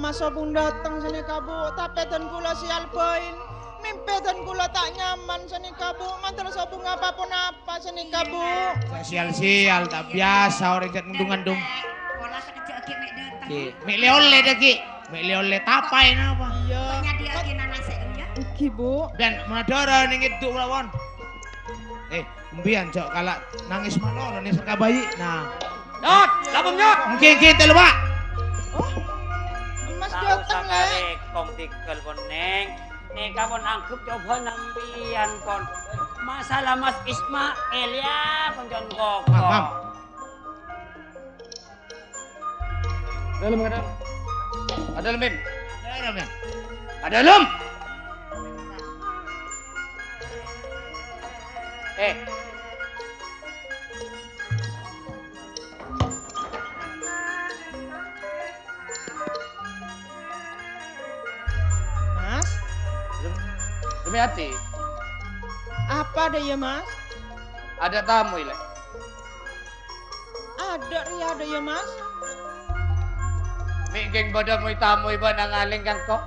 masa pun datang sini kabu, tapi dan kula sial poin. Mimpi dan kula tak nyaman sini kabu, mantel sobung apapun apa sini kabu. Sial-sial tak biasa orang cat mendung-andung. Wala sekejap lagi mek datang. Mek leole dah ki. Mek leole tapain apa? Iya. Nyadi lagi nana sek ya. Iki bu. Dan menadara ning itu lawan. Umbian cok kalau nangis malono nih serka bayi. Nah. Nyot, labem nyot. Mungkin telu Pak. Oh. Mas Tahu datang le. sakare kong tikel poneng. Nih kamu angkup coba nampian kon. Masalah Mas Ismail ya konjon kok. Mam. Dalam ada. Ada lemim. Dalam ya. Ada lem. Mas, Demi hati. apa ada ya mas? Ada tamu ile. Ada ria ada ya mas? Migeng bodoh muy tamu iba nangaling kang kok.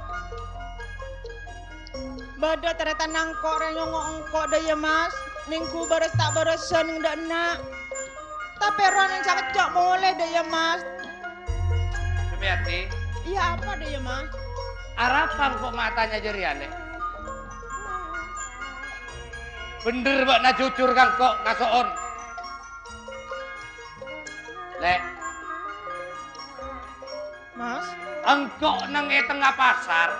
Bada ternyata nangkok renyong engkok ada ya mas? Ningku baris tak barisan ndak nak. Tapi orang yang sangat cok boleh ada ya mas? Demi hati. Iya apa ada ya mas? Arapan kok matanya jeriane. Bener bak na jujur kang kok ngasoon. Lek, Mas? engkok nang tengah pasar.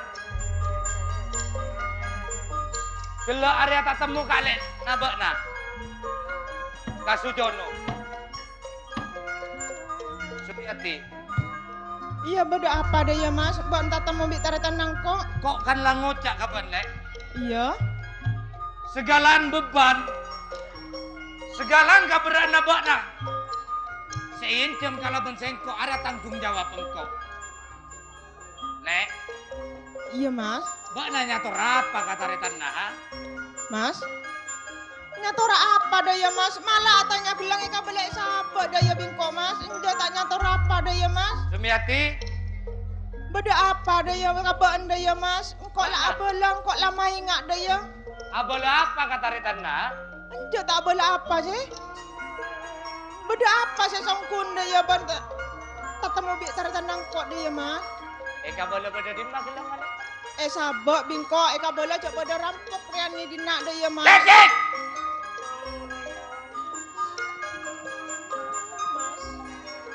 Gelo area tak temu kali nabak na. Kasujono. Setiati. Iya beda apa ada ya mas? Mbak entah temu bicara tenang kok. Kok kan lah ngocak kapan lek? Iya. Segalan beban. Segalan kabaran nabak na. Seincem kalau bensengko ada tanggung jawab engkau. Lek, Iya mas. mbak nanya tuh apa kata retan nah? Mas? Nyatora apa daya mas? Malah tanya bilang ika balik sahabat daya bingko mas. Enggak tak nyatora apa daya mas? Sumiati, Beda apa daya kabaan daya mas? Kok lah abalang, kok lama ingat daya? abola apa kata retan nah? Enggak tak bala apa sih? Beda apa sih songkun daya banta? Tatemu bicara tenang kok daya mas? Eka bola pada di mana gelang kali? Sabak bingko, eka bola coba pada rampok rian ni dinak daya mas. Lecek!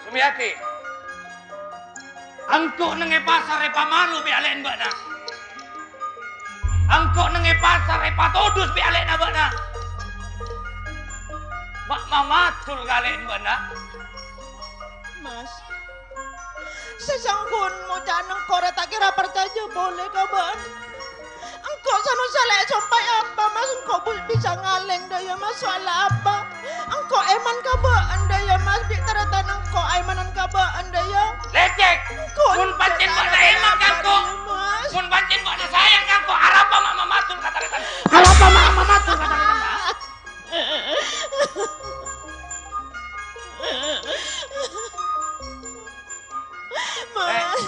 Sumiati, angkok nenge pasar repa malu bi alen mbak na. Angkok nenge pasar repa todus bi alen na mbak na. Mak mamatul kalen mbak na. Mas, sesangkun mau janang kore tak kira percaya boleh kaban. Engkau sanu salah sampai apa mas? Engkau bisa ngaleng daya mas soal apa? Engkau eman kabaan daya mas? Bicara tanang engkau emanan kabaan daya. Lecek! Mun pancen mbak na emak kangko. Mun pancen mbak na sayang kangko. Arapa mak mamatul kata retan. Arapa mak mamatul kata retan na. Mas,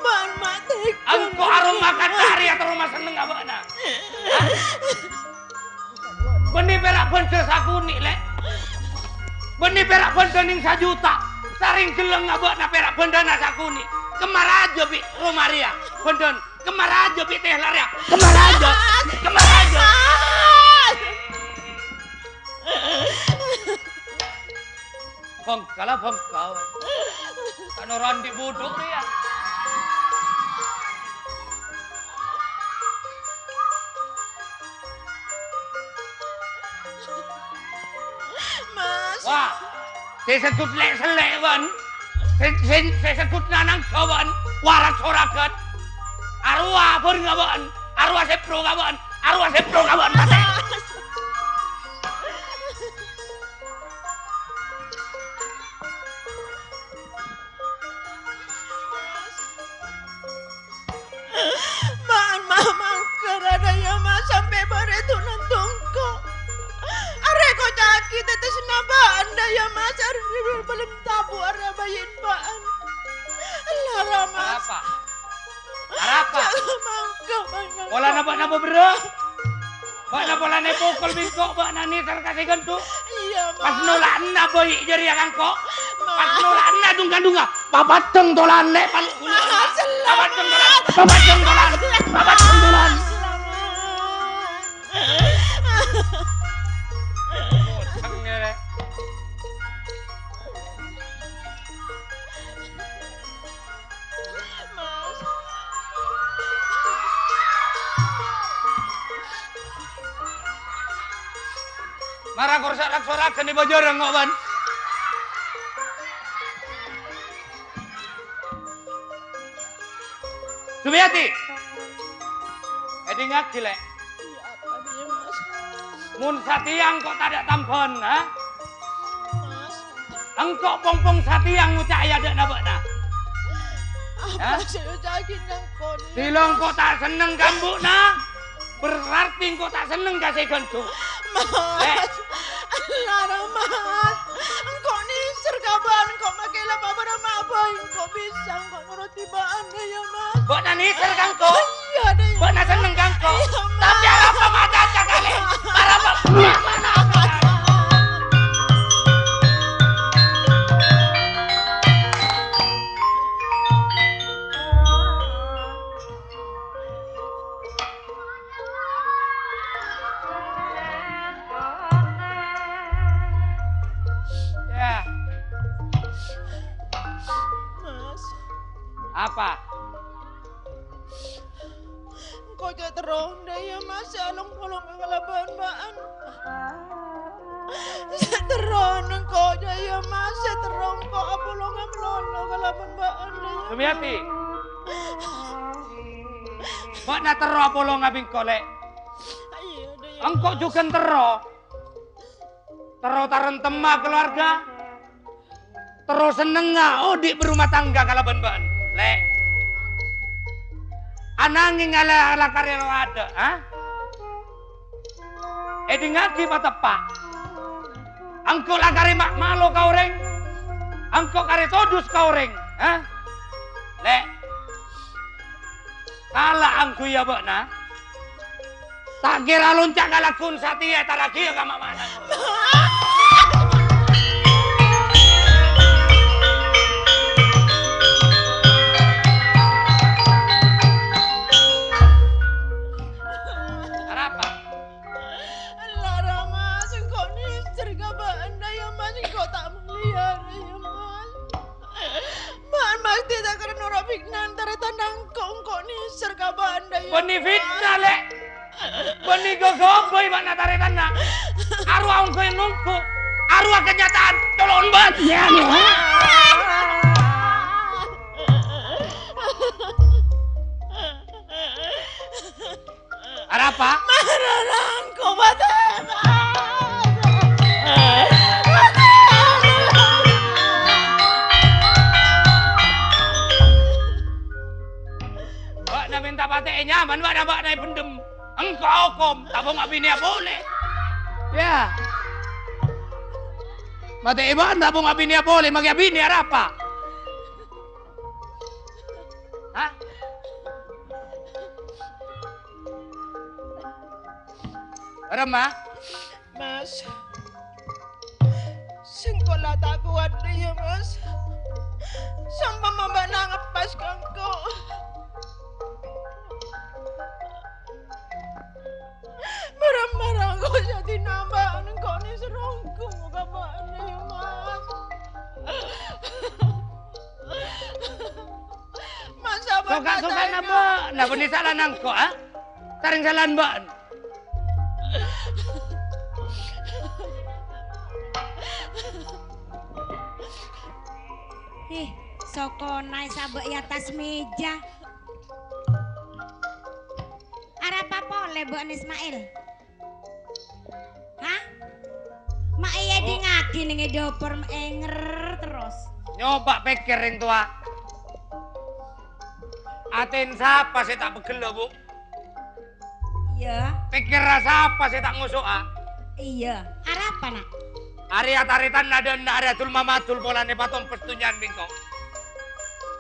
ban mati. Angko arum makan kari atau rumah seneng abak na. Benih perak benda sakuni lek. Benih perak benda ning 1 juta. Saring geleng abak na perak benda na sakuni. Kemar aja bi rumah ria. Benda kemar aja bi teh laria. Kemar aja. Kemar aja. Bengkala bengkal. Kan orang di bodoh dia. Mas, Wah, saya sekut lek selek ban. Saya sekut nanang kawan. Warak sorakan. Arwah pun kawan. Arwah sepro kawan. Arwah sepro kawan. Mate. maan mamang kerana ya mas sampai bare tu nantong ko. Are ko jaki tetes nabaan daya mas are belum tabu are bayin baan. Pola napa bro? Pola pukul bingkok bak nani kasih gentuk. Iya, Mas. Pas nolak na boy jadi akan kok. Pas nolak na dunga. Papateng tolan le paluk kulo. Papateng tolan. Boceng ya. Mas. Marah korsak laksorakan di bojorong kok ban. Sumiati. Edi ngaki lek. Iya, apa dia, Mas? Mun satiang kok tak ada tampon, ha? Mas. Engkau pong satiang ngucak ya ada nabakna. Apa saya jagin yang kau ni? Tilong kok tak seneng kambuk na. Berarti kok tak seneng kasih gentu. Mas. Larang, Mas. Engkau ni sergaban, kau makai lapa berama apa? Engkau bisa, engkau nuruti baan dia, Mas. Bok na nisir kang ko. Iya, dia. Bok na seneng kang ko. Iya, Mas. Tapi apa mata cakale. Para bok. Ya, Mas. apa? Engkau je terong dia, Mas. Along-along kalaban baan. Seterong engkau je ya, Mas. Seterong kau apolong melolo kalaban baan dia. Sumiati. Bok na tero apolo ngabing kolek. Iya, dia. Engkau juga tero. Tero tarentema keluarga. Tero seneng odik berumah tangga kalaban-ban. Lek. Ananging ala karya lo ada, ha? Edi ngaki patepak. Engkau lah kari mak malo kau reng. Engkau kari todus kau reng, ha? Lek. Kala angku ya bakna. Tak kira loncak kalakun satia taraki ya kama mana. Apa? Lara, Mas. Engkau ni sergaban dia, Mas. Engkau tak melihat dia, Mas. Maan Mas tidak kena norak fitnah antara tandang engkau ni sergaban dia. Beni fitnah lek. Beni gogoboy mana taretan na. Arwah engkau yang nungku. Arwah kenyataan. Tolong ban. Ya, apa? Mararang ko batay. Wak na minta pate nyaman, wak na pendem. Engkau kom, tabung api ni boleh. Ya. Mate iban tabung api ni boleh, magi api ni apa? Hah? Rema, Mas. Singkola tak kuat dia, Mas. Sampai mama nangpas kangko. Marah-marah kau jadi nambah. Engkau ni serongku muka bana ya, Mas. Masa suka nama, nak beri salah nangko, ah? Taring salah mbak. Soko naik sabek di atas meja. Arep apa oleh Bu Ismail? Hah? Mak iya di ngaki ning dopor enger terus. Nyoba pikir yang tua. Aten siapa saya tak begel Bu? Iya. Pikir rasa apa saya tak ngusuk ah? Iya. Arep apa nak? Arya taritan ada tul mamatul polane patung pertunjukan bingko.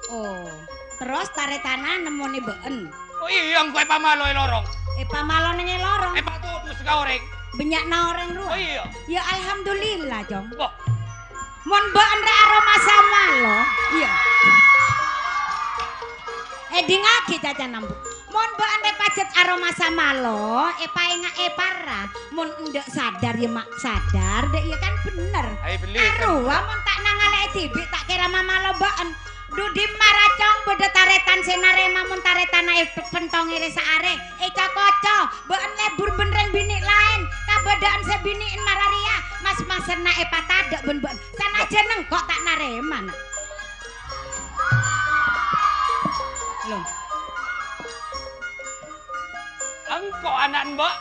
Oh, terus tarik tanah nemu nih been. Oh iya engko pamaloy lorong. Pamalo ning lorong. Patudus ka oreng. Benyakna orang ruang. Oh iya. Ya alhamdulillah, Jong. Wah, Mon mbaan rek aroma sama lo. Iya. Dingaki caca nambu. Mon mbaan rek pacet aroma sama lo, paenga para. Mon ndek sadar ya mak sadar, dek ya kan bener. ayo beli. Arua mon tak nangale tibi tak kira mama lo mbaan. Dudi maracong beda taretan senarema mun taretan ae pentong ire saare cokoco mbaan lebur benreng bini lain kabedaan sebiniin mararia mas-masen nae patadek ben-ben sanajan nengkok tak narema nak lho Engko anak mbak.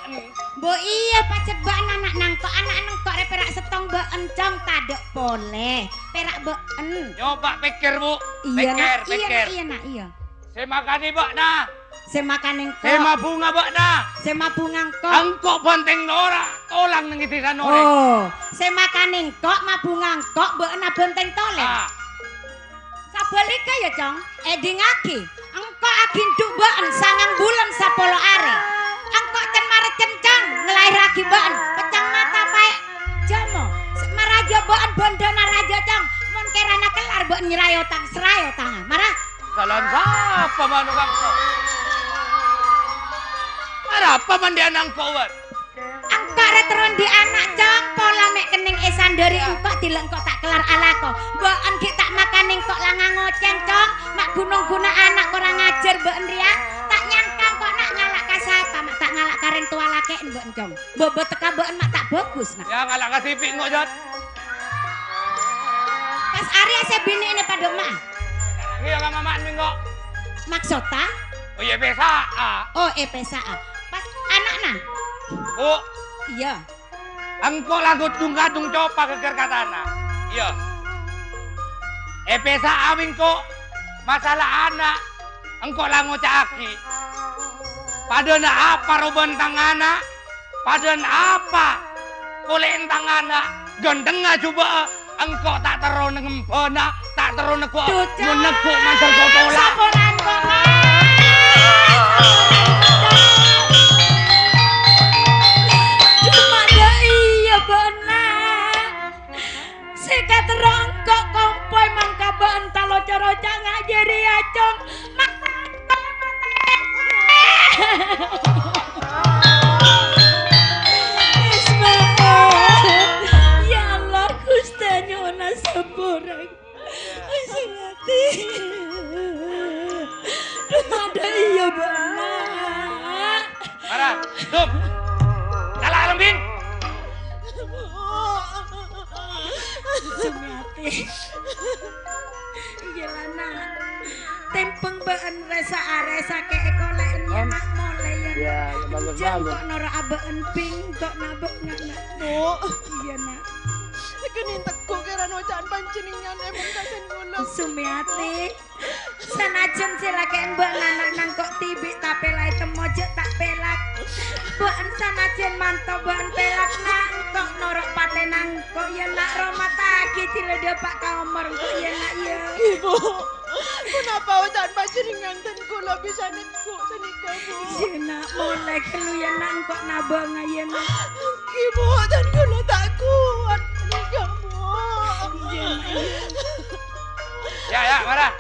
Bo iya pacet mbak anak nangkok anak nengkok re perak setong mbak encong tadek boleh perak been Nyoba pikir bu. iya nak Pikir. iya nak iya Saya makani mbak nah. saya makan engkok Saya bunga mbak nah. saya mabung engkok Engko banteng nora. Tolang nang itisan oreng. oh saya makan engkok mabung engkok beena benteng toleng Ah, sabalika ya cong dingaki engkok agin duk been sangang bulan 10 are engkok ten mare cencang ngelairake been pecang mata pae jomo maraja been bondona raja cong mon kerana kelar been nyerayo tang serayo tangan marah salam siapa manukang ko? Apa man dia nang kawat? engkok reteron di anak cong pola mek kening esanderi engkok dilengkok tak kelar alako been ki tak makan engkok langa ngoceng cong mak gunung-guna anak kurang ngajar been ria tak nyangkang kok nak ngalak ka sapa mak tak ngalak kareng tua lakein been cong bobo teka been mak tak bagus nak Ya ngalak ka sipik ngok jot. pas Arya saya bini ini pada mak Iya ka mamaan minggo. maksudta Oh iya besa. oh pesa pas anakna Bu, iya engko lagut dung-kadung copa keker katana. Iya. Pesa awing ko masalah anak. Engko lango caki. Padana apa roban tangana? Padana apa? Kulen tangana. Gendeng coba engko tak tero ngempona, tak tero neko menego mancer kotola. saporan kok cuma iya benar sikat rongkok kompoi mangka bentalo coro ngajari acong ya Allah Gusti nyona seboreng sing ati ada iya benar Marah, tuh. Kalah lembing. Sumiati iya lana tempeng been resa aresa ke ekolen ya nak mole ya jam kok nora abeen ping kok nabek ngana Bu, iya nak kenin teko kira nojaan panceningan emang kasen gula. Sumiati sanajan silaken mbak nanak nang kok tibik tapi lai temojek tak pelak mbak sanajan mantap mbak pelak nak kok norok patenang kok ya nak Roma tagi cilede pak kamar kok ya nak ya Ibu, kenapa ojaan panceningan dan gula bisa nitku senika bu? ya nak mulai kelu ya nak kok nabang ya nak Ibu, dan gula tak kuat senika bu. ya nak Ya, marah.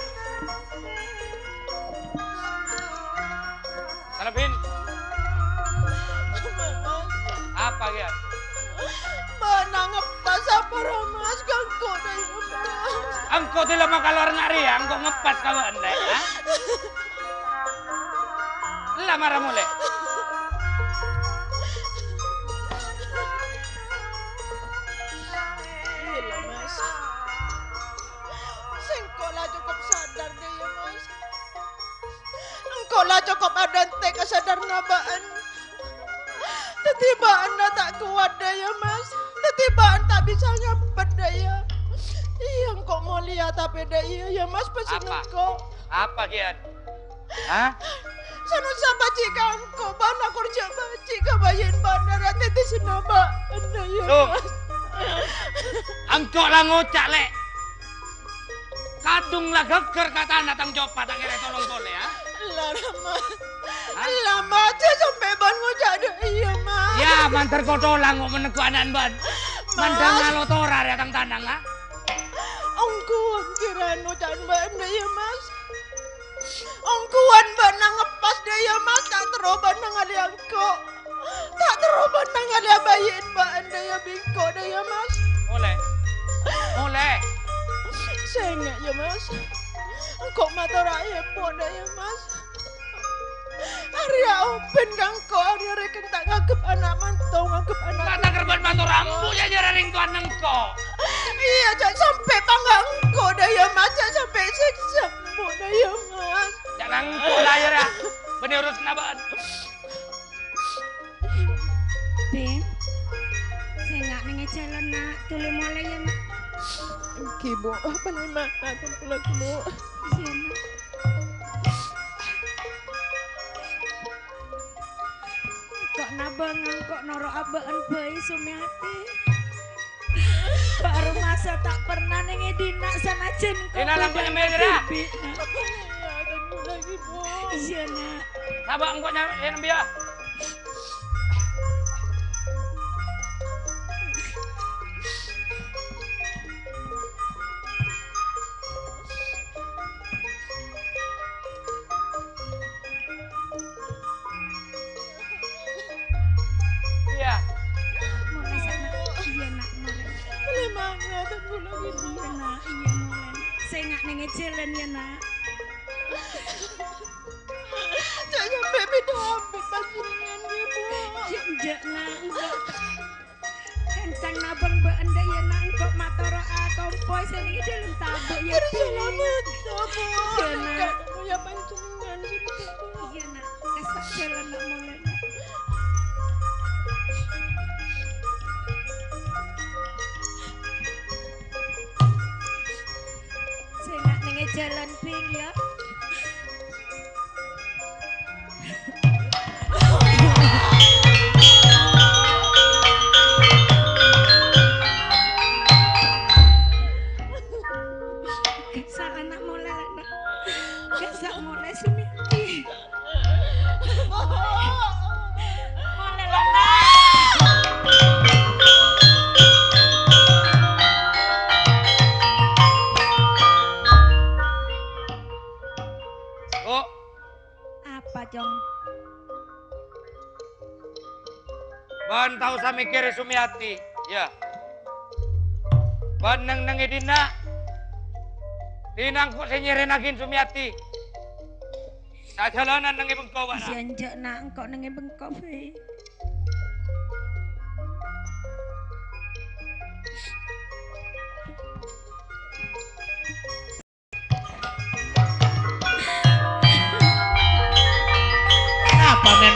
Lebin. Apa dia? Mana ngepas apa ramas ganggu dari ngepas. Engkau tidak mau keluar ngari ya, engkau ngepas kalau anda, ha? Lah marah mulai. Iya mas. Engkau lah cukup sadar deh ya mas. Engkau lah cukup ada tek sadar nabaan. Tetibaan na tak kuat deh ya mas. Tetibaan tak bisa nyampat deh ya. Iya engkau mau lihat tapi deh ya mas pesan Apa? engkau. Apa kian? Hah? Sanu sama jika engkau bana kerja jika bayin bandara titi sinaba anda ya Tuh. mas. Engkau lah ngocak lek. Kadung lah geger kata natang coba tak kira tolong boleh ya. Lara mas. Lama aja sampai ban ngojak deh iya mas. Ya, mantar kotolang kok meneku anak ban. Mandang Mas. ngalotora datang tanang ha. Ongkuan kira ngojak ban deh ya mas. Ongkuan ban nang ngepas deh ya mas. Tak teroban nang ada kok. Tak teroban nang ada bayin ban deh ya bingko deh ya mas. Oleh. Sengak ya mas. Kok mata rakyat deh ya mas. Arya open kang kok Arya reken tak ngagep anak mantau ngagep anak. Mata kerban matu rambu ya jararing tuan nengko. Iya cak sampai panggang engko dah ya mas. Cak sampai siksa mbok dah ya mas. Jangan engko lah ya. Bener urus kenabaan. Ben. Saya nggak nengah jalan nak. Tuli mulai ya nak. Oke bu, balik mana pulang bu. Iya nak. Kok nabangan kok noro abaan bayi Sumiati. Baru masa tak pernah nengah dina sanajen kok. Dina langkahnya merah. Iya tunggu lagi bu. Iya nak. Sabak engko nyampe biar. Iya. Mulai sana. Iya nak mulai. Balik mana tunggu lagi bu. Iya nak. Iya mulai. Saya nggak nengah jalan ya nak. Cak sampai beda ambil panjenengan bu. Jenjak nak enggak. Kencang nabang beanda ya nak engkau matoro kompoi sini dalam tabuk ya. Berselamat bu. Iya nak. Kamu ya panjenengan sini bu. Iya nak. Kesak jalan nak mulai nak. Saya nggak nengah jalan ping ya. Kesak anak mulai lah nak. Kesak mulai Sumiati. Mulai lah nak. Oh, Apa Jong? ban tahu sa mikir Sumiati. Ya. Ban nang edina. Dinang kok senyerenagin Sumiati. Sa jalanan nang ibengko ba na. Janjak nak engkau nengah bengkok fe. Kenapa men?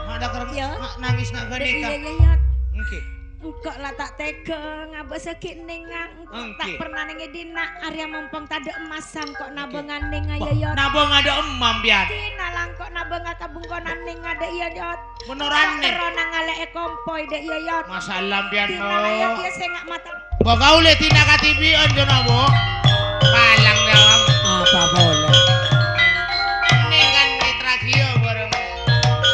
Ada Ya. nangis nak gede Iya kah? iya iya. Oke. Engkau lah tak tega ngabak sakit ningang. Engkau tak Engke. pernah nengah dina. Arya mumpung tak ada emasan kok nabangan ninga ya yot. Nabong ada emam bian. Tina lang kok nabangan tabung konan ninga dek ya yot. Beneran nih. Terona ngale kompoi dek ya yot. Masalah bian Tina lah ya mo. dia saya nggak mata. Kau kau lihat tina katibian jono mo. Palang dawang. Apa boleh? Ini kan mitra Gio bareng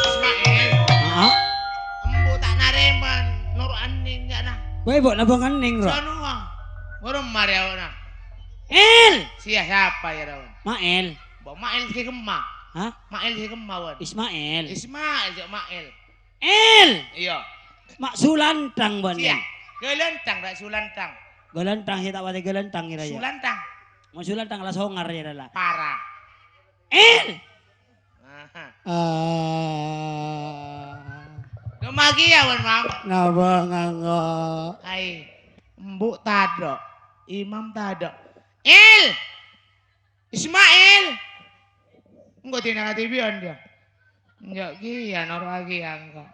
Ismail. Ah, Embu tak nareman. Nur aning gak nah. kowe mbok nabangan ning ro. Sanu ah. Bareng Maria na. El, Siapa ya rawan? Mael. Bawa Mail si Gemma. Hah? Mail si Gemma wan. Ismail. Ismail jok Mail. El, Iya. mak sulantang ban. Siya. Gelentang rak sulantang. Golantang kita wate golantang kira ya. Sulantang. Mau sulantang lah songar ya lah. Parah. El. Aha. Ah, Kemagi ya wan mam. nabangan ko. Hai. Embu tado. Imam tado. El. Ismail. Enggak tina katibian dia. Enggak gian orang lagi enggak.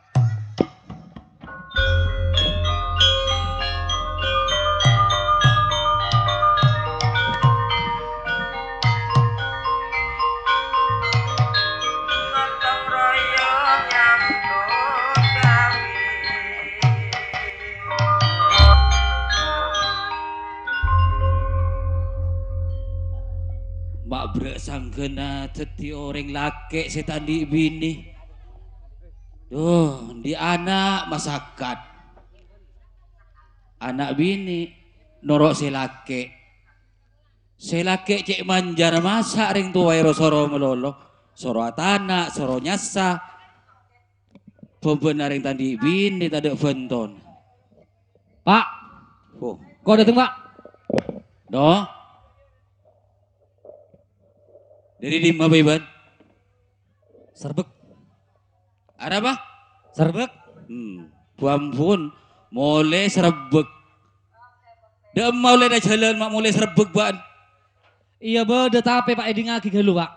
Mak brek sanggena teti orang laki setandi bini. Duh, di anak masakan. Anak bini norok selake. Selake cek manjar masak ring tuwai soro melolo. Soro atana, soro nyasa. Bebenar ring tadi bini tadi benton. Pak, Oh, kok dateng Pak? no. Dari di mana Iban? Serbek, Ada apa? serbek. Bu ampun, mulai serebek. Dah mulai dah jalan mak mulai serebek ban. Iya beda tapi Pak Edi ngaki gelu Pak.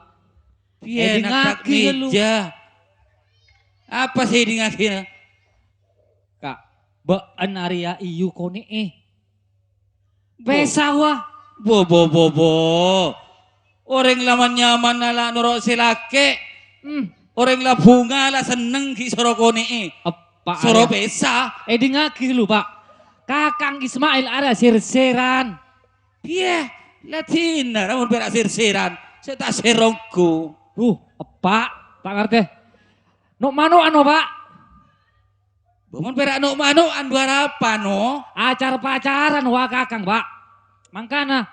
Piye Edi nak ngaki gelu. meja. Apa sih di ngaki? Kak, baan Arya iyu kone Pesawa. Bo. Orang laman nyaman ala norok silake. Orang lah bunga lah seneng ki soro kone. Pak Soro Arya. besa. Edi ngaki gelu Pak. Kakang Ismail ada sir-siran. Piye? Latina, namun berak sir-siran. Saya tak serongku. Pak ngerti. Nuk manu anu Pak? Bangun berak nuk manuan buat apa no? Acar pacaran wah kakang Pak. Mangkana,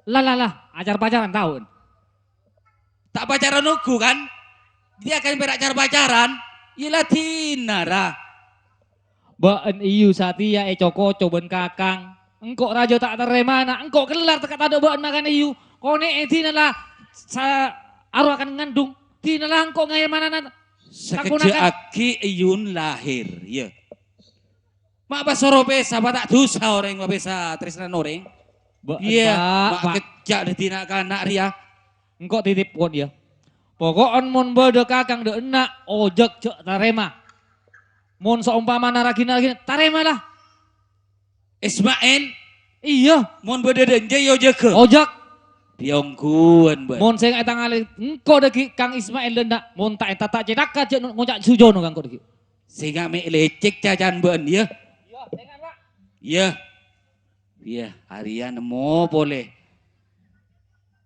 lah, acar pacaran tahun. Tak pacaran nuku kan? Dia akan berak cara pacaran. Ya Latina lah. Baan iyu satia coko coben kakang. Engkau raja tak terima na. Engkau kelar tekat ada baan makan iyu. Kone tina lah sa aru akan ngandung. Tina lah engkau ngaya mana na. Sekejap aki iyun lahir, ya. Mak apa soro pesa, apa tak dosa orang mak pesa tresnan orang. Iya, mak kejak detina kanak ria. Engkau titip pun ya. Pokokon mon bodo kakang de enak ojek cek tarema. Mon seumpama naragina lagi tarema lah. Ismail, Iya, mon bededen yo jeke. ojek. Piongkuan ban. Mon sing etang ale engko deki Kang Ismail lendak mon tak eta tak cedak ka cek ngocak sujono kang kok deki. Sehingga me lecek cacan ban ya. Iya, dengan Pak. Iya. Iya, Arya nemu boleh.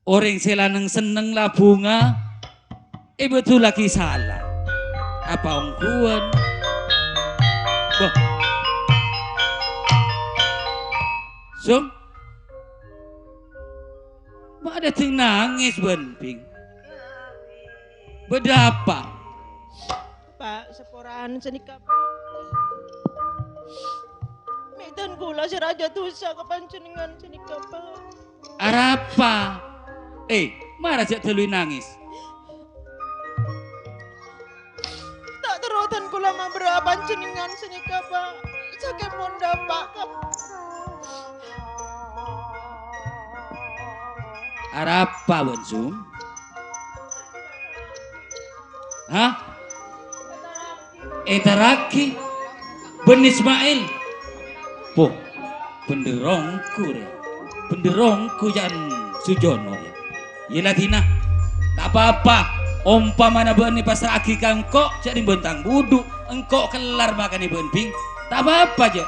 Orang selaneng seneng lah bunga. Betul lagi salah. Apa ongkuan? Bah. Sum. Mak ada ting nangis benping. Beda apa? Pak, seporan senikap. Medan gula si Raja Tusa kepancenengan senikap, Pak. Arapa? Mana cak telui nangis? Tak terutan kula mah berapa pancenengan senikap, Pak. Sakit monda, Pak. Arapa Bonsum? Hah? Etaraki? Ben Ismail? Poh, benderongku re. Benderongku jangan sujono re. Yelah Tina, tak apa-apa. Ompa mana ben ni pasal aki kangkok jadi bentang budu. Engkok kelar makan ibu ping. Tak apa-apa je.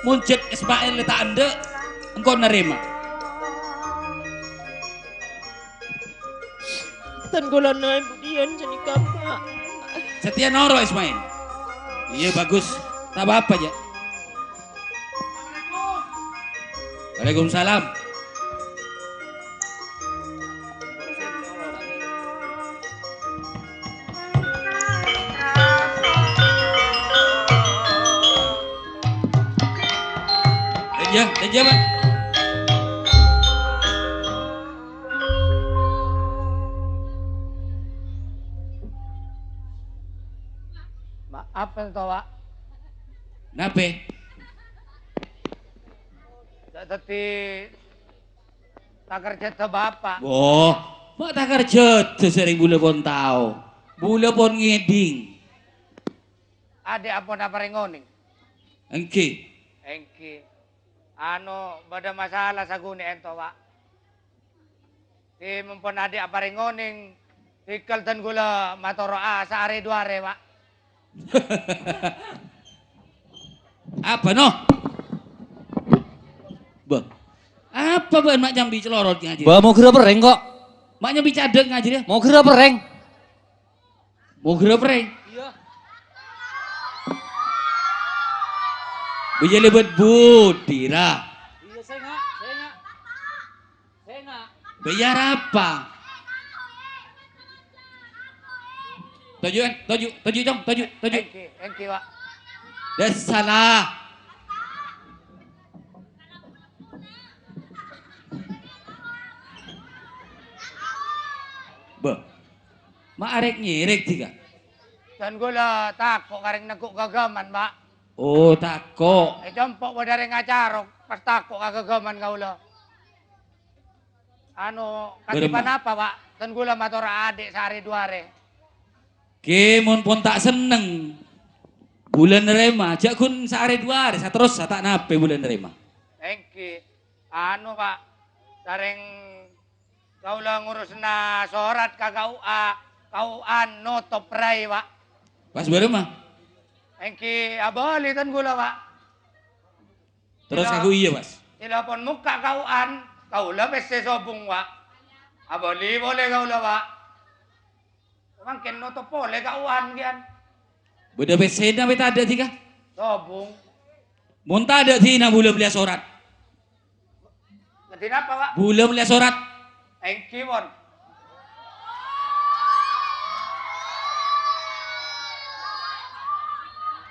Muncet Ismail letak anda, engkau nerima. Dan gula naik budian senikap, Pak. Setia noro Ismail. Iya bagus. Tak apa-apa aja. Waalaikumsalam. Denja Bang. Apa itu Pak? Nape? Tadi tak kerja ke bapak. Oh, mak tak kerja tu sering bule pon tahu. Bule pon ngeding. Adik apa nak ngoning? Engki. Engki. Anu bada masalah saguni ento Pak. Di mumpun adik apa ngoning. Tikal dan gula matoro sehari dua hari Pak. Apa no? Bah. Apa ban mak nyambi celorot ngaji? Ba mau gerak pereng kok. Mak nyambi cadek ngaji dia. Mau gerak pereng. Mau gerak pereng. Iya. Bejele bet budi lah. Iya saya enggak. Bayar apa? Tujuh dong, tujuh. Engki, Pak. Dah salah. Mak arek nyirek tiga. Dan gula takok kareng neguk gagaman, Pak. Oh tako. Jompok wa dari ngacarok pas takok kagagaman kaula. Katipan Berema. apa, Pak? Dan gula matora adik sehari dua hari. Kemon pun tak seneng. Bulan rema, jak kun sehari dua hari, terus tak nape bulan rema. Engki, Pak, sareng kaula ngurus na sorat kauan notop rai, Pak. Pas berema. Engki abali dan gula, Pak. Terus Tidak. aku iya pas. Telepon muka kauan, kaula peste sobung, Pak. Abali boleh kaula, Pak. Mungkin notop boleh kauan kian. Beda pesena beta ada tiga. Sobung. Monta ada tina bula beli sorat. Ngerti apa, Pak? Bula beli sorat. Engki, Bon.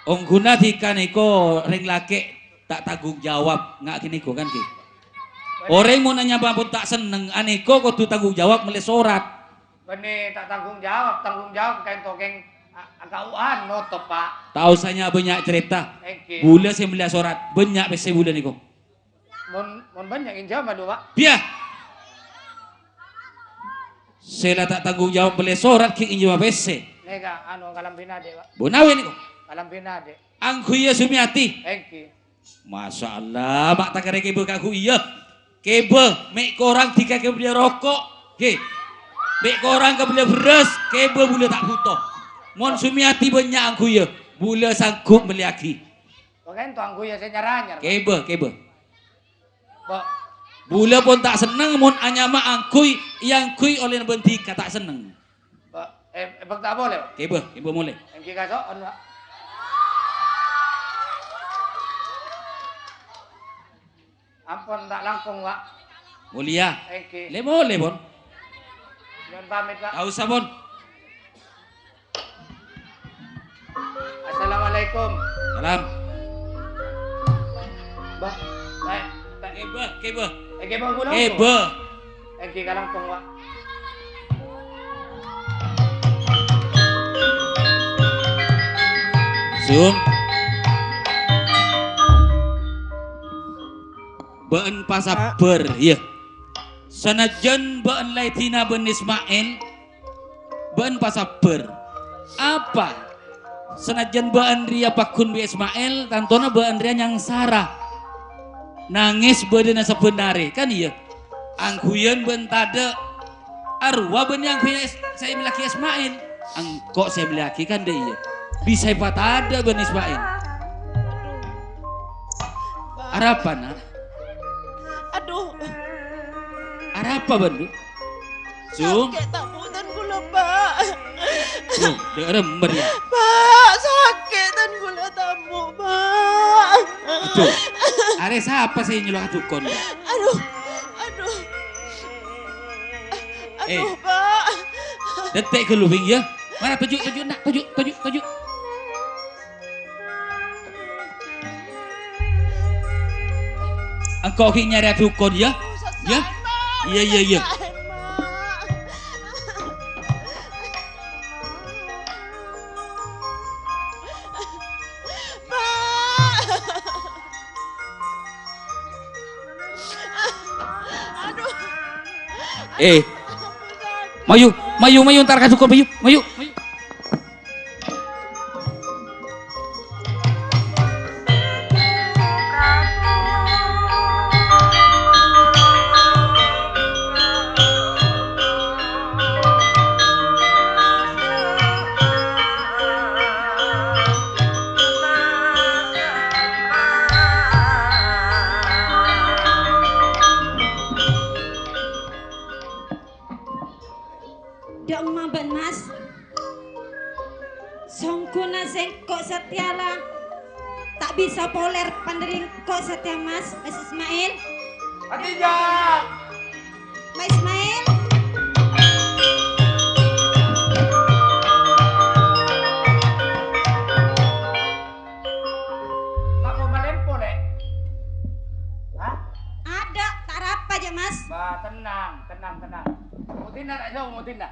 Ong guna tika niko ring laki tak tanggung jawab ngak kini ko kan ki. Orang mau nanya pun tak seneng aneko kau tu tanggung jawab meli sorat. Bani tak tanggung jawab kain tokeng kauan notop, Pak. Tahu saya banyak cerita. Engki. Bula saya beli sorat banyak pese bula niko. Mon banyak injam aduh, Pak. Biar. Saya tak tanggung jawab beli sorat ki injo pese. Nega kalam binade, Pak. Bonawe niko. Kalam binade. Angku iya sumiati. Engki. Masya Allah, mak tak kira kebe kaku iya. Kebe, mek korang tiga kebe beli rokok. Ke, mek korang kebe beli beras, kebe bule tak butuh. Mon sumiati banyak angku iya, bule sanggup beli aki. Pokoknya tuh angku ya saya nyaranyar. Kebe. Pak. Bule pun tak seneng, mon anyama angkui, yang kui oleh benti tak seneng. Pak, bang tak boleh, Pak. Kebe mulai. Engki kasoon, Pak. Ampun tak langkung, Pak. Mulia. Engki. Le boleh bon. Jangan pamit, Pak. Tak usah bon. Assalamualaikum. Salam. Bah, Kebe. Engki bang gulang. Kebe. Engki kalangkung, Pak. Sum. Baan pasaber, ya. Sanajan baan laitina ben Ismail, baan pasaber. Apa? Sanajan baan ria pakun bi Ismail, tantona baan ria yang Sarah. Nangis badana sebenare, kan iya. Angkuyan ben tada arwah ben yang saya melaki Ismail. Angkok saya melaki kan dia iya. Bisa ada ben Ismail. Arapa nak? Aduh, Arapa bandu? Sum, sakit tak dan gula, Pak. dengar rember ya. Pak, sakit dan gula tamu, Pak. Itu. Are siapa saya nyelok tukon? Aduh. Pak. Detek ke lubing ya. Mana tujuk nak, tujuk. Engkau ki nyari tukon ya? Ya? Iya. Mayu ntar kasih tukon mayu. Dok maben Mas. Songkuna sing kok setiala tak bisa poler pandering kok Satya Mas Ismail. Hatijah. Mas Ismail. Kamu menempo, Lek? Hah? Ada, tak apa aja Mas. Bah, tenang. Mutina tak jauh, Mutina.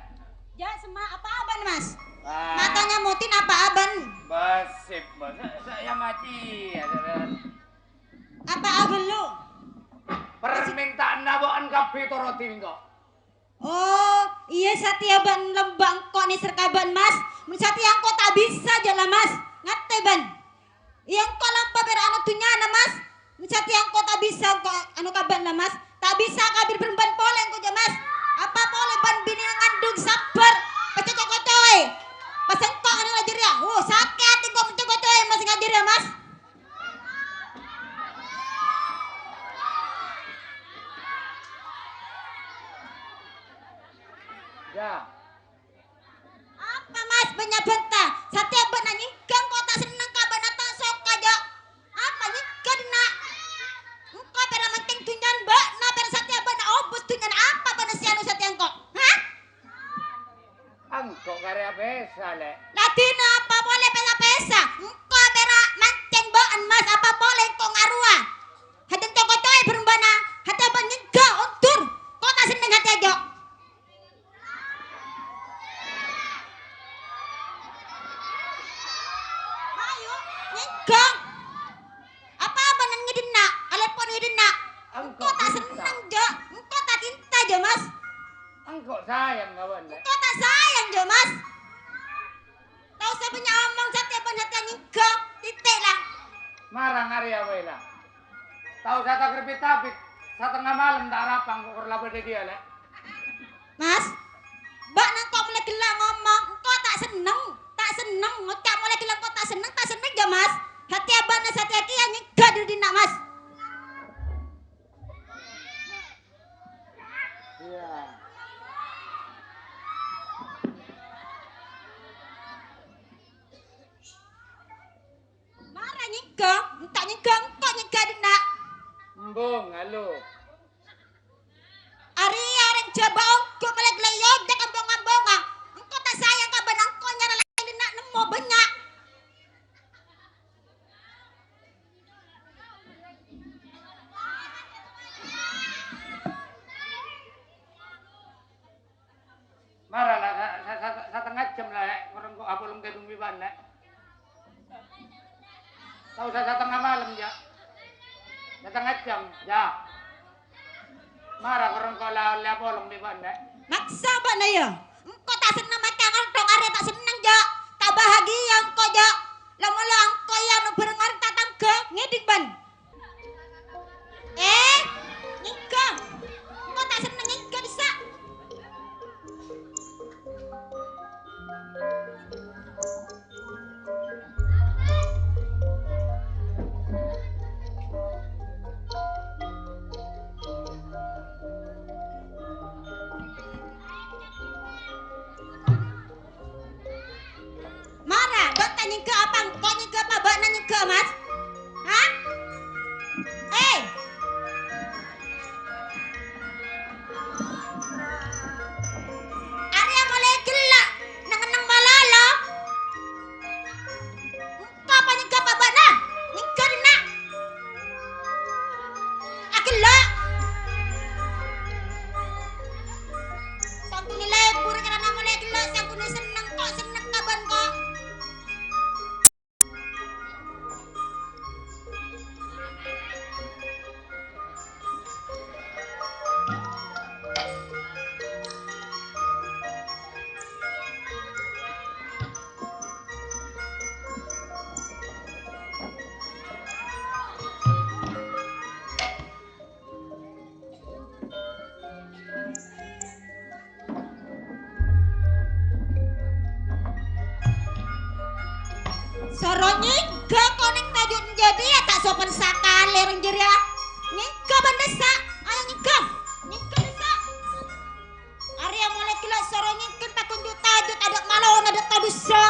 Ya sema apa aban Mas? Ah. Matanya mutin apa aban? Basip, bas. Saya mati. Apa aban lu? Permintaan naboan kafe toroti kok. Oh, iya Satya ban lembang kok nih serkaban Mas. Mun Satya kok tak bisa jalan Mas. Ngate ban. Yang kok lampa beranu tunyana Mas. Mun Satya kok tak bisa kok anu kaban lah Mas. Tak bisa kabir berban poleng kok Mas. Apa boleh ban bini ngandung sabar. Pacocok-cocoy. Pasang kok anu ngajar ya. Oh, sakit hati kok mencok-cocoy Mas ngajar ya Mas. Ya. Apa Mas banyak bentah? Satya benar nyingkang kok tak senang kabar datang sok aja. Apa nyingkang nak? Engkau pernah menting tunjan mbak, na pernah Satya benar obus tunjan apa pada si anu Satya engkau? Hah? Angkok karya besa, Lek. Latina apa boleh pesa-pesa? Engkau pernah mancing baan Mas apa boleh engkau ngarua? Hati toko-toy berumbana, hati abang nyingkang untur. Kau tak senang hati aja. Ayo, nyingkang. Apa benar ngedina? Alepon ngedina. Engkau tak senang jo, engkau tak cinta jo Mas. Angkok sayang kawan, Lek. Engkau tak sayang jo Mas. Tahu saya punya omong Satya ban hati nyingkang, titik lah. Marang Arya wela. Tahu saya kerpit tapit. Setengah malam tak rapang kok kerlapa dia, Lek. Mas, mbak nang kok mulai gila ngomong, engkau tak seneng, ngocak mulai gila kok tak seneng ya Mas. Hati abang dan hati hati yang nyingkang di dina Mas. Iya. Marah nyingkang, entah nyingkang, kok nyingkang dina. Mbong, halo. Ari areng coba engkau mulai gila yodek ambong-ambongan. Engkau tak sayang kaban engkau nyara lagi dina nemu banyak. Marah lah, setengah jam lah, Lek. Orang kok apa belum kedung biban, Lek. Tahu saya setengah malam ya. Setengah jam, ya. Marah orang kok lah bolong biban, Lek. Maksa ba na ya? Engkau tak senang macam orang are tak senang ja. Tak bahagia engkau ja. Lama-lama engkau ya no berengar tak tangke ngedik ban. Nyingkang. Engkau tak senang nyingkang bisa. Marah, dok tak nyingkang apa? Engkau nyingkang apa? Bak na nyingkang Mas? Hah? Arya mulai gelak nang malala. Engkau apa nyingkang apa bak na? Nyingkang dina. Gelak. Sangku nilai pura karena mulai gelak, sangku ni senang kok, senang kaban kok. Soro nyingga koning tajuk jadi ya tak sopan sakale renjer ya. Nyingga bandesa, ayo nyingga. Nyingga desa. Arya mulai gila soro nyingga tak kunjuk tajuk ada malon ada tadusa.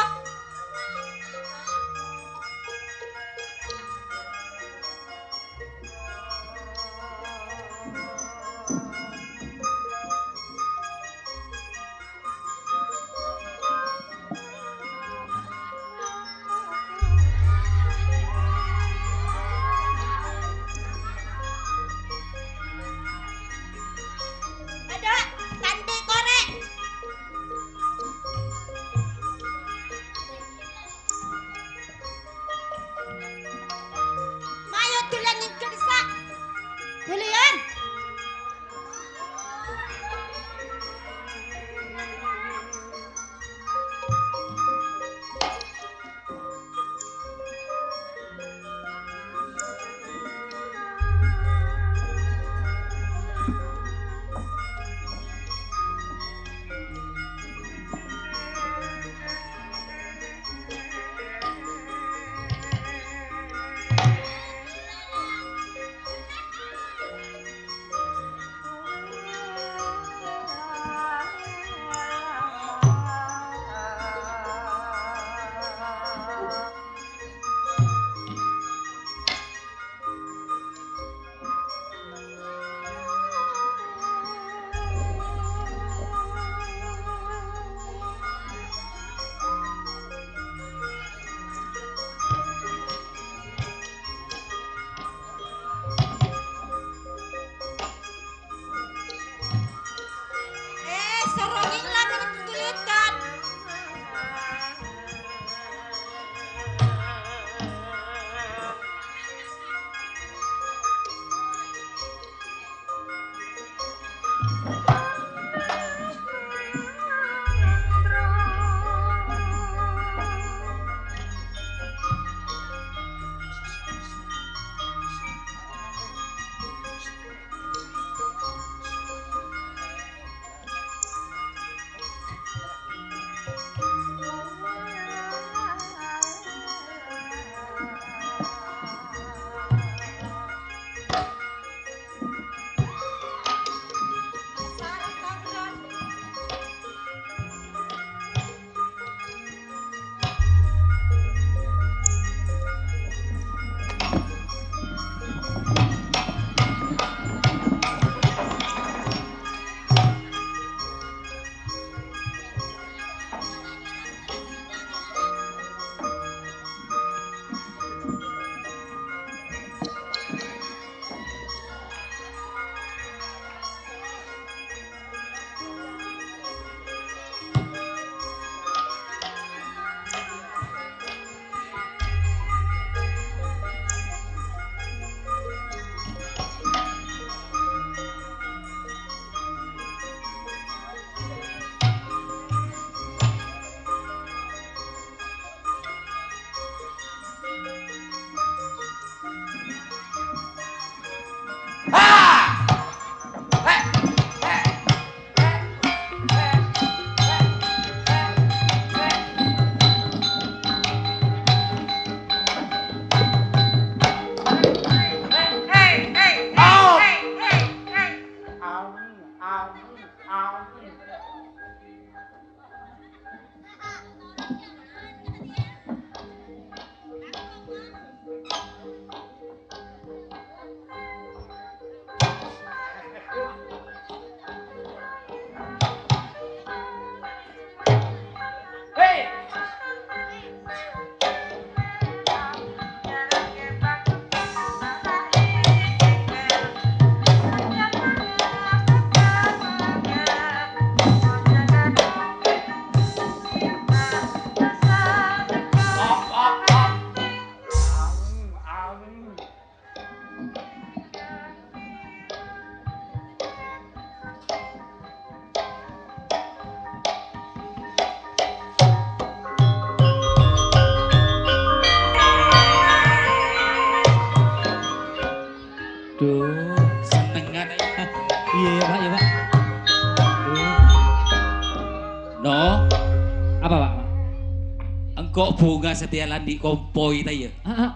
engkau bunga setia landi kompoi taya. Ah,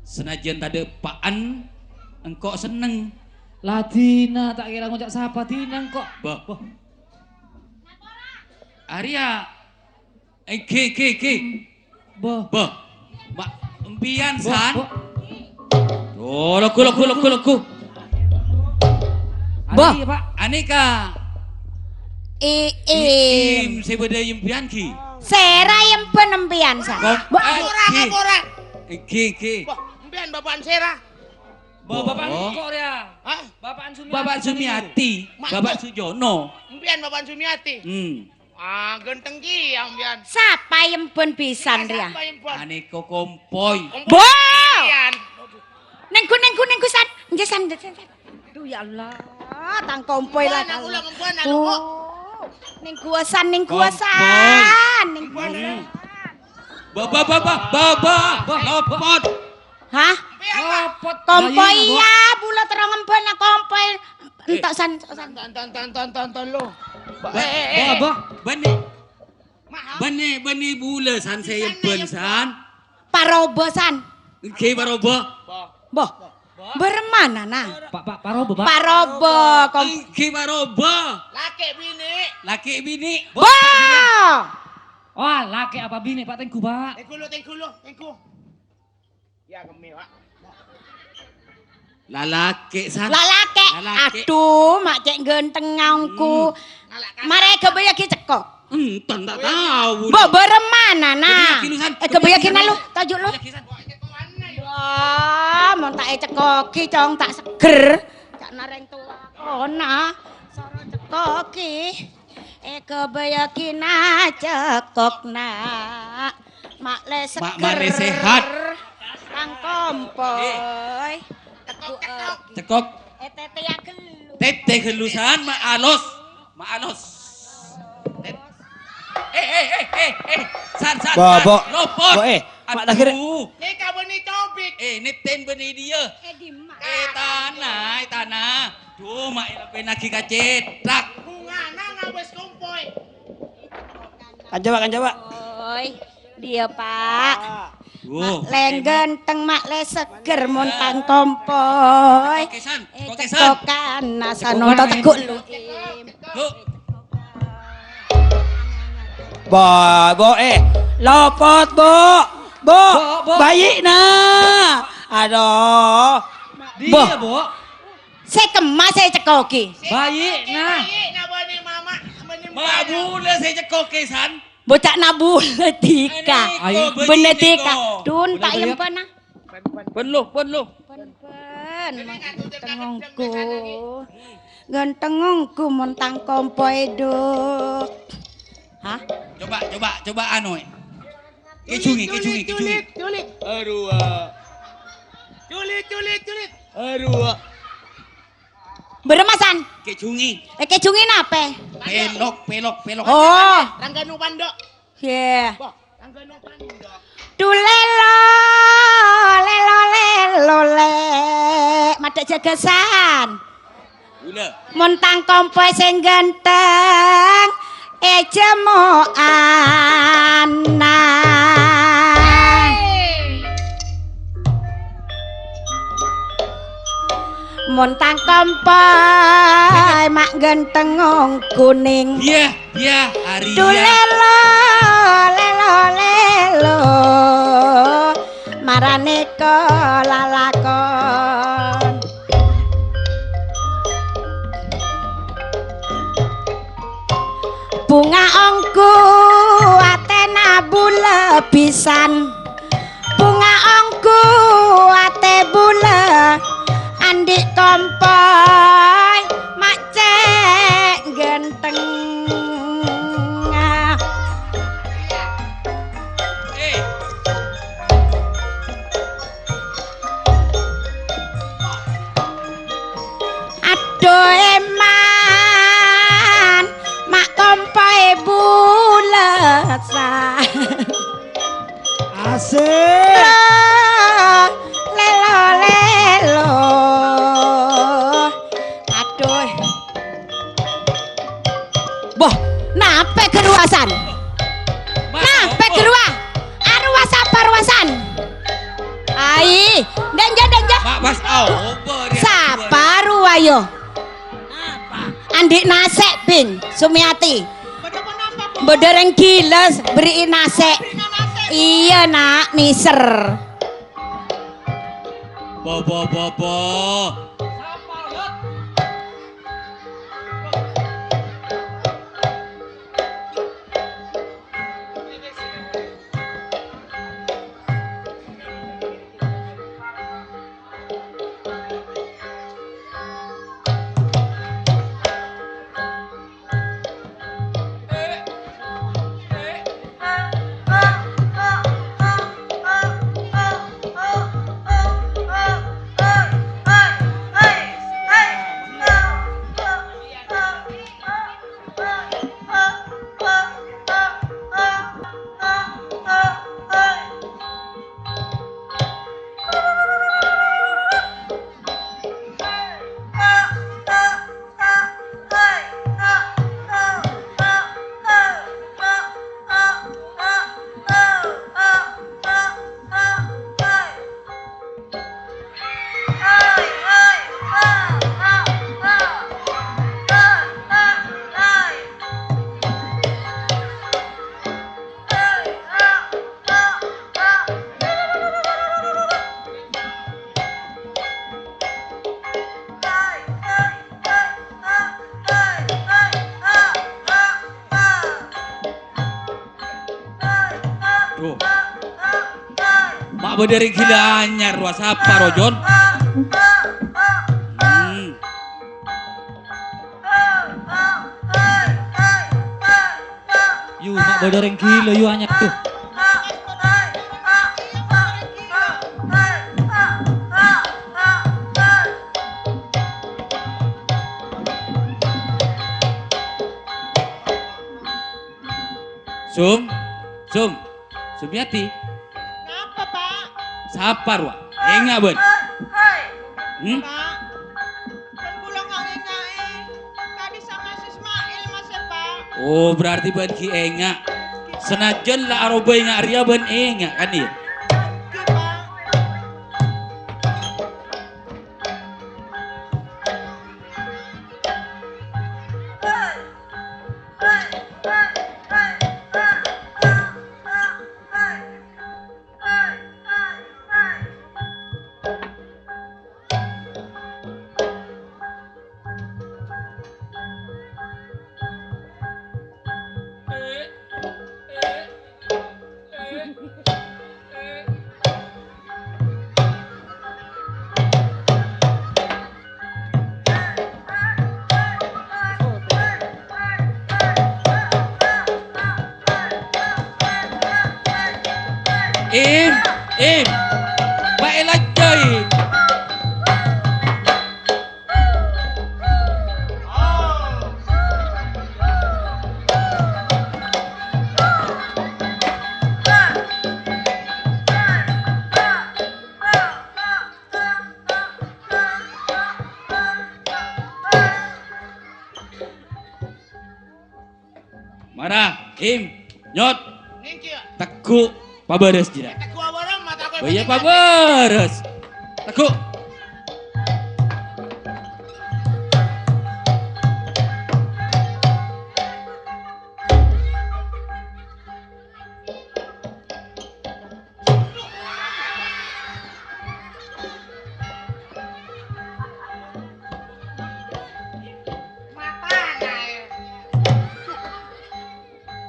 Senajan tadi paan engkau seneng. lah Dina tak kira ngucap siapa Dina kok. Bah. Arya. Ke. Boh. Bah. Mak empian san. Boh. Oh, loku. Boh. Ari, Pak. Aneka. Iim. Sebeda empian ki. Sera yang penempian sa. Ngapura. Ke. Wah, mbian bapak Sera. Boh, Bapak Oh. kok ya. Hah? Bapak Sumiati. Bapak Sumiati, Bapak Sujono. Mbian bapak Sumiati. Ah, genteng ki yang mbian. Siapa yang pun pisan ria? Siapa yang buat? Aneka kompoi. Boh. Mbian. Nengku san. Ngesan. Duh ya Allah, tang kompoi lah. Buana ulang buana Oh. lu. Ning kuasan. Baba, lopot. Hah? Lopot. Kompoi Bayi, ya, bula terang empen kompoi. Entak san. Tonton lu. Boh. Bani bula san saya bensan. Parobosan. Ke baroba. Boh. Bermana nah? Pak Parobo, Pak. Parobo Ke baroba. Laki bini. Laki bini. Boh. Wah, laki apa bini Pak Tengku, Pak? Tengku. Ya kemi, Pak. Lalaki san. Lalake. Lalake. Aduh, mak cek genteng ngaungku. Mereka kebaya ki cekok. Entan tak tahu. Boh bermana nah? Kebaya kilusan. Kebaya kina lu, tajuk lu. Laki san. Wah, mon tak cekoki cong tak seger. Cak nareng tua kona. Soro cekoki. Kebaya kina cekokna. Mak le seger. Mak le sehat. Tang kompoi. Cekok. Tete ya gelu. Tete gelusan mak alos. San. Bo. Lopot. Bo, Mak Tahir. Ni kamu ni tobik. Neten beni dia. Di mak. Tanah. Duh, mak ilakuin lagi kacetak. Bunga ngawes kompoi. Kan coba. Oi, dia Pak. Duh. Leng genteng mak le seger montang kompoi. Kokesan. Cekokan nasa nonton teguk lu. Duh. Bo, lopot, Bo. Bo. Bayi nah. Aduh. Dia, Bo. Saya kemas saya cekoki. Bayi, nah. Bani mama. Mak bula saya cekokesan. Bocak nabul tika. Ayo. Bener tika. Dun tak Boleh, yang pana. Penluh. Pen gantengongku montang kompoi duk. Hah? Coba anu. Kecungi. Culik. Aduh. Beremasan. Kecungi. Kecungin apa? Pelok. Oh, Langganu pandok. yeah. Boh, langganu pandok. Lelo le. Mata jagasan. Gula. Montang kompoi sing ganteng. Jemo anak. Montang kompoi mak ganteng kuning. Iya, Arya. Lelo marane ko lalakon. Bunga ongku atena bule pisan. Bunga ongku ate bule andik kompoi mak cek genteng. Aduh eman mak kompoi bulesan. Asik. Lelo. Aduh. Boh, nape keruasan? Nape keruah? iyo. Andik nasek bin Sumiati. Beda kenapa Bu? Bedereng giles beri nasek. Bina nasi. Iya nak, miser. Bo. Tuh. Mak bederi gila anyar ruas apa rojon? Yu nak bodoreng gila yu anyak tuh. Sumiati, Ngapa Pak? sapar wa, enggak ben. Pak, kan pulang ngai. Tadi sama si Ismail Mas ya Pak. Oh berarti ben ki enggak. Senajan lah aroba enggak ria ben enggak kan ya? Oke Pak. Im, baiklah coy. Mana, Im, nyot, Ningki ya. teku, pabares jira. Teku abarang mata aku. Iya pabares, teku.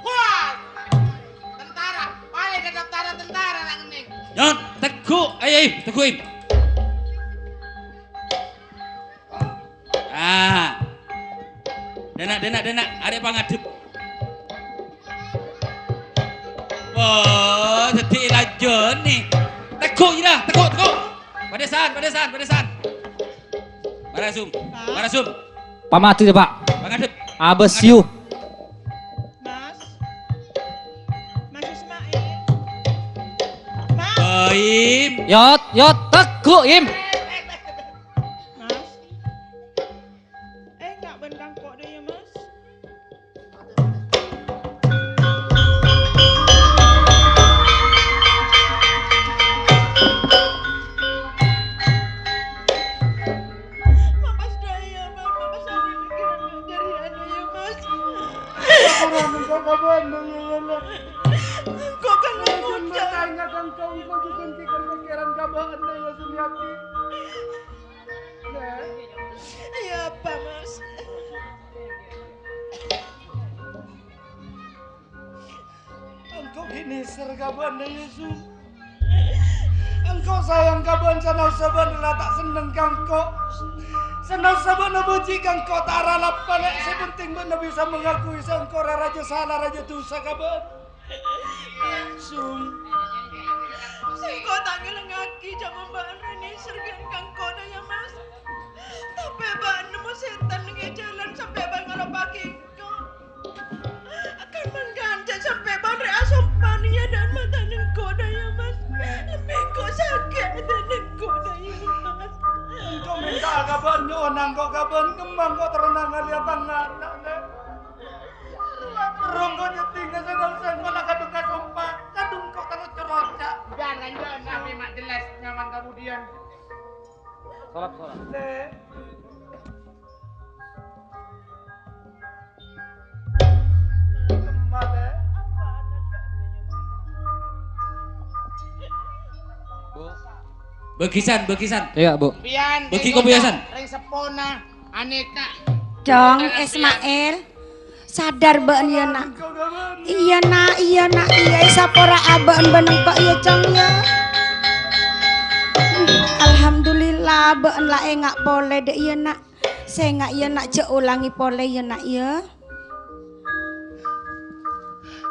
Wah. Tentara. Paling ke tentara nak ning. Nyot, teku, ayo Im, teku Im. Ah, denak, ada pangadep. Wah, sedih lajon nih. Teku dah, teku. Padesan. Marasum, Pamati Pak. pangadep. Abes yu. Mas. Mas Ismail. Mas. Baim, Yot, teku Im. Mas. Enggak bentang kok dia ya Mas. Mapas daya. engkau juga pikiran kabahan ya Sumiati. Ya apa mas? Engkau gini sergaban ya Sum. Engkau sayang kaban sanau saban tak seneng kangko. Senau saban nabuji kangko tak ralap balik. Sepenting benar bisa mengakui engkau raja salah raja dosa kaban. Sum. Engkau tak ngelengaki sama mbak Rani sergan kangko daya mas. Tapi mbak nemu setan dengan jalan sampai mbak ngalap pagi engkau. Akan mengganja sampai mbak reasopania dan mata engkau daya mas. Lebih engkau sakit dan engkau daya mas. Engkau minta kaban nyonang kau kaban kembang kau terenang ngeliat tangan. Perung kau nyeting senang nak kadung kau sumpah. Kadung kau terus cerocak. Jangan kami mak jelas nyaman kemudian. Salat. Kemana? Bekisan. Iya, Bu. Pian. Bagi kebiasaan. Ring sepona aneka. Jong Ismail sadar beun ya nak. Kau kaban. Iya nak sapora abeun beneng kok ya Jong ya. Alhamdulillah beun la engak boleh dek ya nak. Saya ngak ya nak je ulangi pole ya nak ya.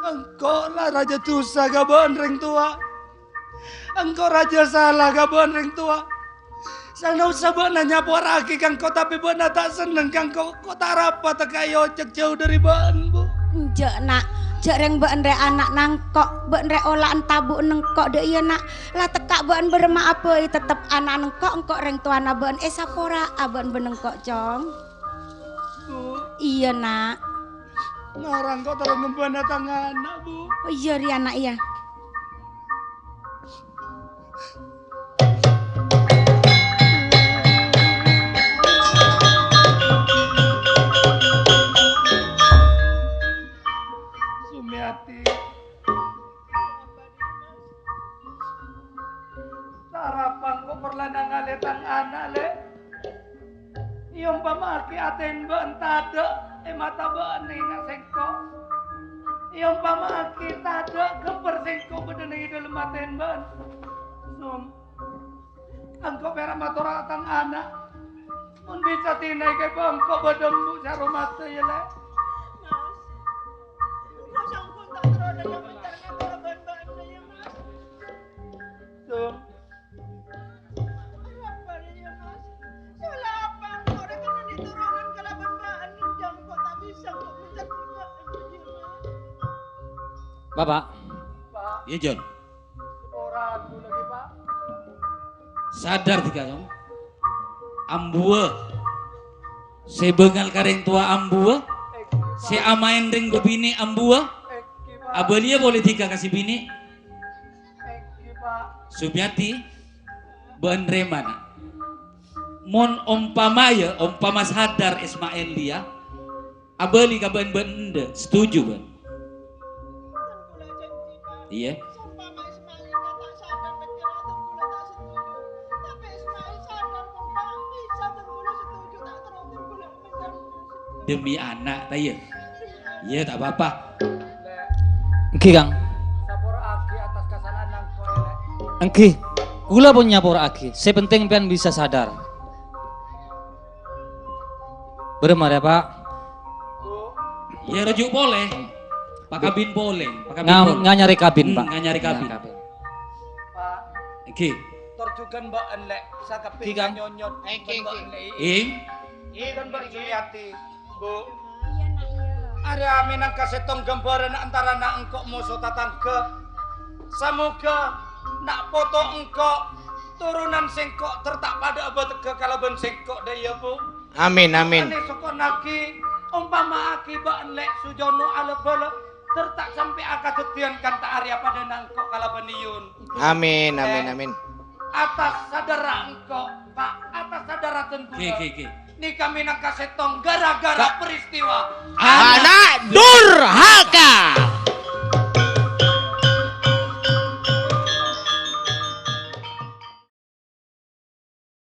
Engkau lah raja dosa kaban ring tua. Engkau raja salah kaban ring tua. Sanau saban nanya poraki kang kau tapi beuna tak seneng kang kau tak rapat tak kayo cek jauh dari ban bu. Je nak, je reng beun re anak nangkok, beun re olaan tabu nengkok dek ya nak. Lah tekak beun berma apa tetep anak nengkok reng tuana beun sapora abeun benengkok Jong. Bu, Iya nak. ngarang kau terus ngembana tangan anak bu. Oh iya ri anak ya. Sumiati. Sarapan kok perlana ngaletang anak le. Iyong pamaki aten beun tade mata beun ingat sengko. Iyong pamaki tade gemper sengko beun dalam aten beun. Sum. Angko pera matora atang anak. Mun bisa tinai ke bangko bedembu sarumate ya le. Mas angkun tak teroda yang bentarnya korban mbak daya mas. Sum. Apa daya mas? Salah apa engkau dah kena diturunkan ke laban mbak Jang kau tak bisa kau bentar mbak daya mas. Bapak. Pak, Iya John. orang dulu lagi Pak. Sadar tiga John. Ambua. Se bengal kareng tua ambua. Se amain ring bebini ambua. Eki Pak. Abelia boleh tiga kasih bini. Eki Pak. Sumiati. Beandre mana? Mon umpama sadar Ismail dia. Abeli ka ben setuju ben. Tengkulah janji pak. Iya. Seumpama Ismail tak sadar berkira tengkulah tak setuju. Tapi Ismail sadar kok pak bisa tengkulah setuju tak terus tengkulah bentar mas. Demi anak taya. Iya tak apa-apa. Engki Kang. Sapor aki atas kesalahan nang kau elek. Engki. Kula pun nyapor aki. Sepenting pian bisa sadar. Beremar ya Pak. Bu, Ya rujuk boleh. Pak Kabin boleh. Pak Kabin boleh. Nganyari kabin Pak. Nganyari kabin. Nganyari kabin. Pak. Oke. Torjukan mbak enlek. Sakapin Kikang. nyonyot. Eki. Mbak enlek. Ing. Kan mbak Sumiati. Bu. Iya nak ya. Arya minang kasetong gambaran antara nak engkok musuh tatangga. Semoga nak foto engkok turunan sengkok tertak pada abad tega kalaban sengkok daya bu. Amin. Ane soko naki umpama aki mbak enlek sujono alebala tertak sampai akadetian kanta Arya pada nangkok kalaban iyun. Amin. Atas sadara engkok Pak, atas sadara tengkula. Oke. Ini kami nak kasetong gara-gara peristiwa Anak durhaka.